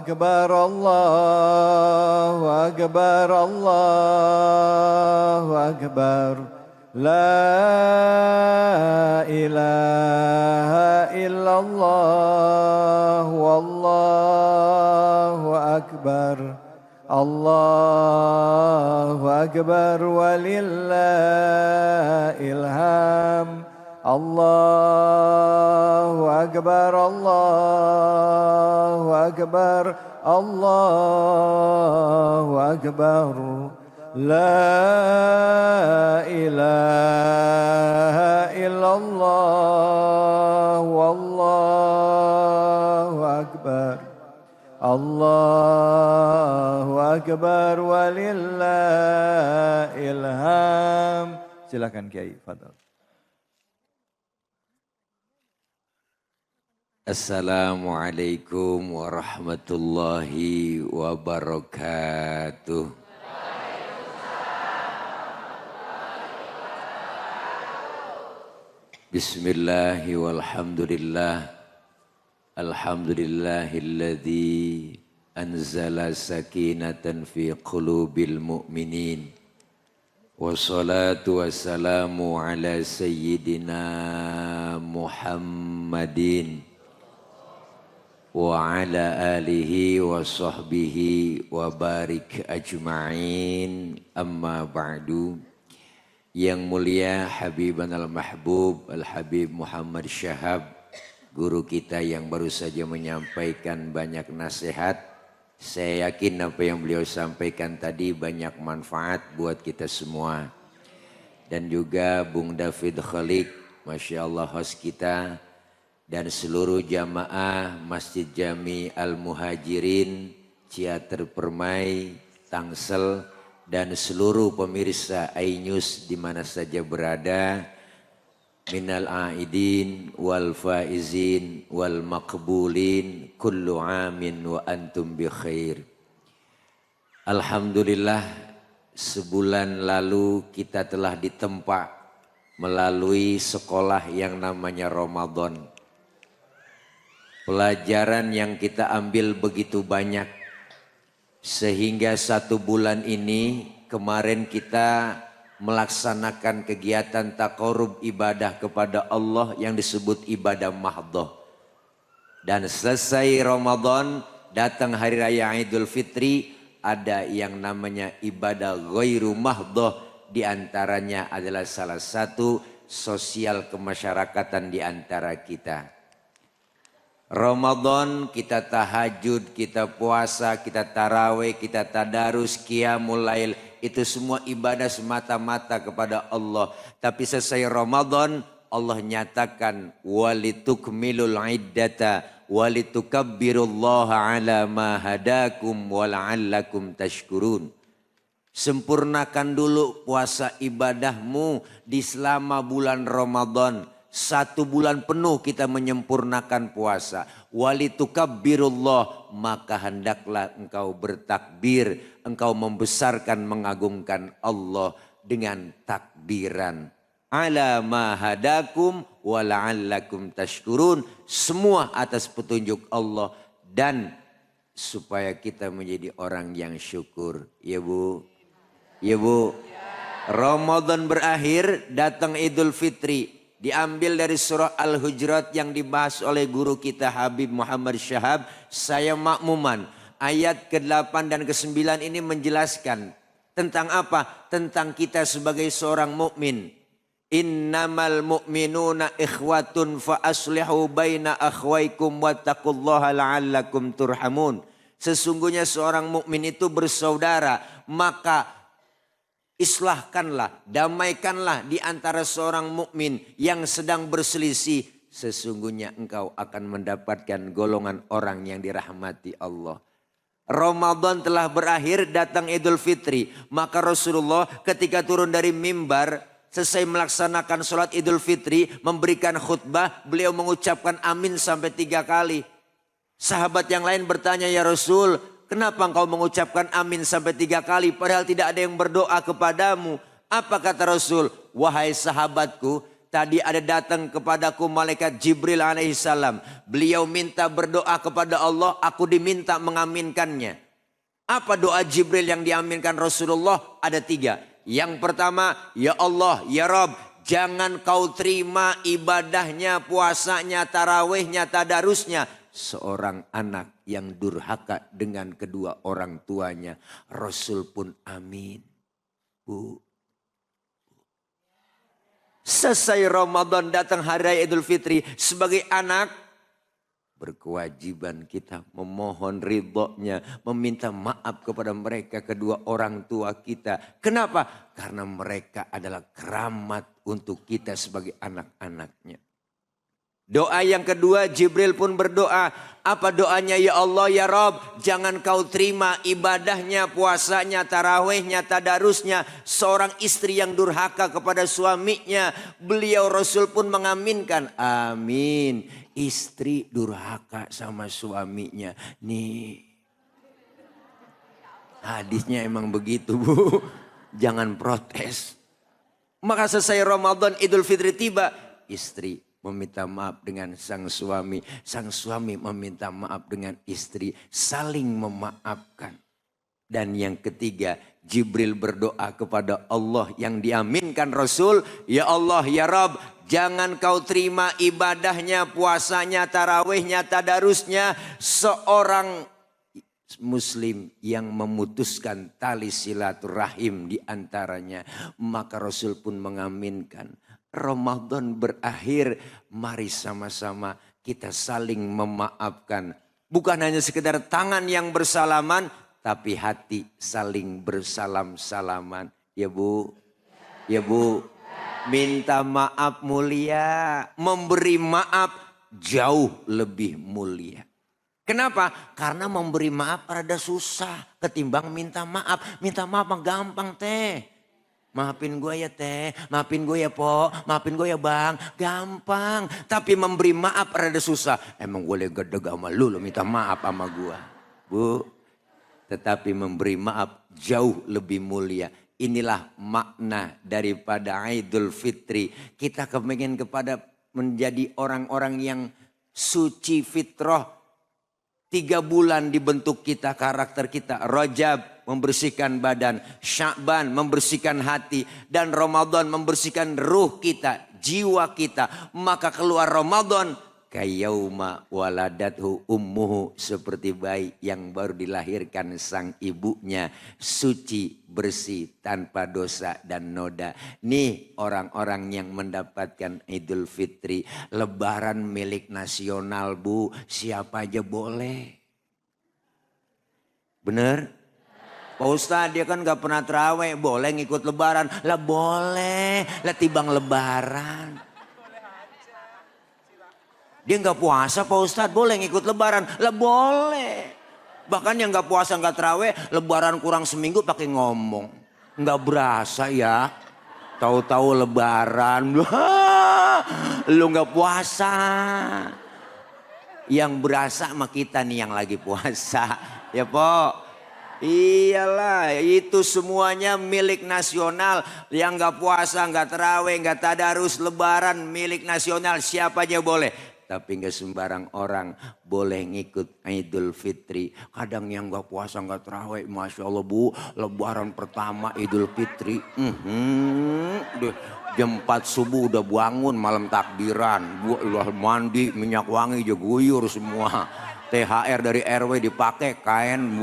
أكبر الله أكبر الله أكبر لا إله إلا الله والله أكبر الله أكبر ولله الحمد الله أكبر الله أكبر الله أكبر لا إله إلا الله والله أكبر الله أكبر ولله الحمد. Silakan Kiai, fadhal. Assalamualaikum warahmatullahi wabarakatuh. Bismillahi walhamdulillah. Alhamdulillahilladzi anzala sakinatan fi qulubil mu'minin. Wassalatu wassalamu ala sayyidina Muhammadin wa ala alihi wa sahbihi wa barik ajma'in, amma ba'du. Yang mulia Habiban al-Mahbub Al-Habib Muhammad Syahab, guru kita yang baru saja menyampaikan banyak nasihat. Saya yakin apa yang beliau sampaikan tadi banyak manfaat buat kita semua. Dan juga Bung David Khalik, Masya Allah host kita, dan seluruh jamaah Masjid Jami Al-Muhajirin, Ciater Permai, Tangsel, dan seluruh pemirsa iNews di mana saja berada. Minal aidin wal faizin wal maqbulin kullu amin wa antum bi khair. Alhamdulillah, sebulan lalu kita telah ditempa melalui sekolah yang namanya Ramadan. Pelajaran yang kita ambil begitu banyak, sehingga 1 bulan ini kemarin kita melaksanakan kegiatan taqarrub ibadah kepada Allah yang disebut ibadah mahdhah. Dan selesai Ramadan, datang hari raya Idul Fitri, ada yang namanya ibadah ghairu mahdhah, di antaranya adalah salah satu sosial kemasyarakatan di antara kita. Ramadan kita tahajud, kita puasa, kita tarawih, kita tadarus, qiyamul lail, itu semua ibadah semata-mata kepada Allah. Tapi selesai Ramadan, Allah nyatakan walitukmilul iddata walitukabbirullaha ala ma hadakum wala'allakum tashkurun. Sempurnakan dulu puasa ibadahmu di selama bulan Ramadan. 1 bulan penuh kita menyempurnakan puasa. Walitukabbirullah, maka hendaklah engkau bertakbir, engkau membesarkan mengagungkan Allah dengan takbiran. Ala ma hadakum wa la'allakum tashkurun, semua atas petunjuk Allah dan supaya kita menjadi orang yang syukur. Ya Bu, ya Bu. Ramadan berakhir, datang Idul Fitri. Diambil dari surah Al-Hujurat yang dibahas oleh guru kita Habib Muhammad Syahab. Saya makmuman. Ayat ke-8 dan ke-9 ini menjelaskan tentang apa? Tentang kita sebagai seorang mukmin. Innamal mu'minuna ikhwatun fa aslihu baina akhwaikum wattaqullaha la'allakum turhamun. Sesungguhnya seorang mukmin itu bersaudara, maka islahkanlah, damaikanlah di antara seorang mukmin yang sedang berselisih. Sesungguhnya engkau akan mendapatkan golongan orang yang dirahmati Allah. Ramadan telah berakhir, datang Idul Fitri. Maka Rasulullah ketika turun dari mimbar, selesai melaksanakan sholat Idul Fitri, memberikan khutbah, beliau mengucapkan amin sampai 3 kali. Sahabat yang lain bertanya, ya Rasul, kenapa engkau mengucapkan amin sampai 3 kali padahal tidak ada yang berdoa kepadamu? Apa kata Rasul? Wahai sahabatku, Tadi ada datang kepadaku malaikat Jibril alaihissalam. Beliau minta berdoa kepada Allah, aku diminta mengaminkannya. Apa doa Jibril yang diaminkan Rasulullah? Ada 3. Yang pertama, ya Allah, ya Rabb, jangan kau terima ibadahnya, puasanya, tarawihnya, tadarusnya seorang anak yang durhaka dengan kedua orang tuanya. Rasul pun amin. Bu. Selesai Ramadan, datang hari raya Idul Fitri. Sebagai anak, berkewajiban kita memohon ridhonya, meminta maaf kepada mereka, kedua orang tua kita. Kenapa? Karena mereka adalah keramat untuk kita sebagai anak-anaknya. Doa yang kedua, Jibril pun berdoa. Apa doanya? Ya Allah, ya Rabb, jangan kau terima ibadahnya, puasanya, tarawihnya, tadarusnya seorang istri yang durhaka kepada suaminya. Beliau Rasul pun mengaminkan. Amin. Istri durhaka sama suaminya. Nih, hadisnya emang begitu, Bu. Jangan protes. Maka selesai Ramadan, Idul Fitri tiba. Istri meminta maaf dengan sang suami meminta maaf dengan istri, saling memaafkan. Dan yang ketiga, Jibril berdoa kepada Allah yang diaminkan Rasul, ya Allah, ya Rabb, jangan kau terima ibadahnya, puasanya, tarawihnya, tadarusnya seorang muslim yang memutuskan tali silaturahim di antaranya. Maka Rasul pun mengaminkan. Ramadan berakhir, mari sama-sama kita saling memaafkan. Bukan hanya sekedar tangan yang bersalaman, tapi hati saling bersalam-salaman. Ya Bu, ya Bu, minta maaf mulia, memberi maaf jauh lebih mulia. Kenapa? Karena memberi maaf rada susah ketimbang minta maaf. Minta maaf mah gampang teh. Maafin gue ya teh, maafin gue ya po, maafin gue ya bang. Gampang. Tapi memberi maaf rada susah. Emang gue gede sama lu minta maaf sama gue. Bu, tetapi memberi maaf jauh lebih mulia. Inilah makna daripada Idul Fitri. Kita kepingin kepada menjadi orang-orang yang suci fitrah. 3 bulan dibentuk kita, karakter kita. Rajab membersihkan badan, Sya'ban membersihkan hati, dan Ramadan membersihkan ruh kita, jiwa kita. Maka keluar Ramadan, kayauma waladathu ummuhu, seperti bayi yang baru dilahirkan sang ibunya, suci, bersih, tanpa dosa dan noda. Nih orang-orang yang mendapatkan Idul Fitri. Lebaran milik nasional, Bu, siapa aja boleh. Bener? Pak Ustadz, dia kan gak pernah terawih, boleh ngikut lebaran? Lah boleh, lah tibang lebaran. Dia nggak puasa Pak Ustadz, boleh ngikut lebaran? Lah boleh. Bahkan yang nggak puasa nggak terawih, lebaran kurang seminggu pakai ngomong. Nggak berasa ya. Tahu-tahu lebaran. Lu nggak puasa. Yang berasa sama kita nih yang lagi puasa. Ya Pok. Iyalah, itu semuanya milik nasional. Yang nggak puasa, nggak terawih, nggak tadarus, lebaran milik nasional, siapa aja boleh. Tapi nggak sembarang orang boleh ngikut Idul Fitri. Kadang yang nggak puasa, nggak terawih, Masya Allah Bu, lebaran pertama Idul Fitri. Jam 4 subuh udah bangun, malam takbiran. Udah mandi, minyak wangi aja guyur semua. THR dari RW dipakai, kain,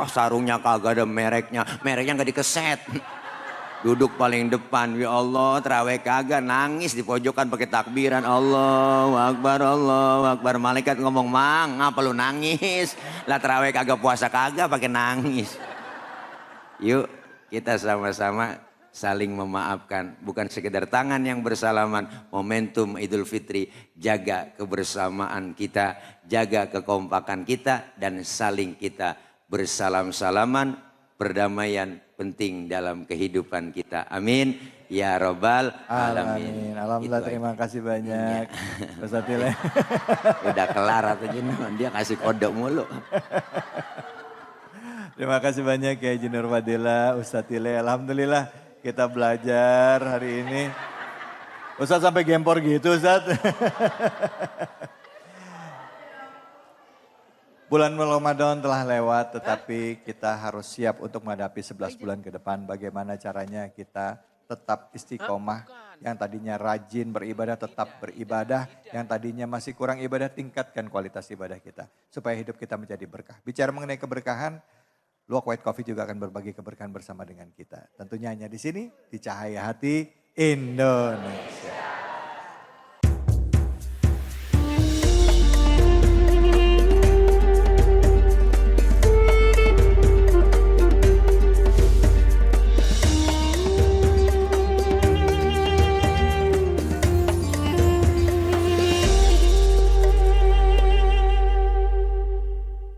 sarungnya kagak ada mereknya. Mereknya nggak dikeset. Duduk paling depan, ya Allah, terawih kagak, nangis di pojokan pakai takbiran. Allahu Akbar. Malaikat ngomong, Mang, ngapa lu nangis? Lah terawih kagak, puasa kagak, pakai nangis. Yuk kita sama-sama saling memaafkan. Bukan sekedar tangan yang bersalaman. Momentum Idul Fitri, jaga kebersamaan kita, jaga kekompakan kita, dan saling kita bersalam-salaman. Perdamaian penting dalam kehidupan kita. Amin. Ya Rabbal Alamin. Alhamdulillah, terima kasih banyak. Ustaz Tile. Udah kelar atau gimana? Dia kasih kode mulu. Terima kasih banyak ya Jinur Fadila, Ustaz Tile. Alhamdulillah kita belajar hari ini. Ustaz sampai gempor gitu Ustaz. Bulan Ramadan telah lewat tetapi kita harus siap untuk menghadapi 11 bulan ke depan. Bagaimana caranya kita tetap istiqomah. Yang tadinya rajin beribadah tetap beribadah. Yang tadinya masih kurang ibadah tingkatkan kualitas ibadah kita. Supaya hidup kita menjadi berkah. Bicara mengenai keberkahan, Luwak White Coffee juga akan berbagi keberkahan bersama dengan kita. Tentunya hanya di sini, di Cahaya Hati Indonesia.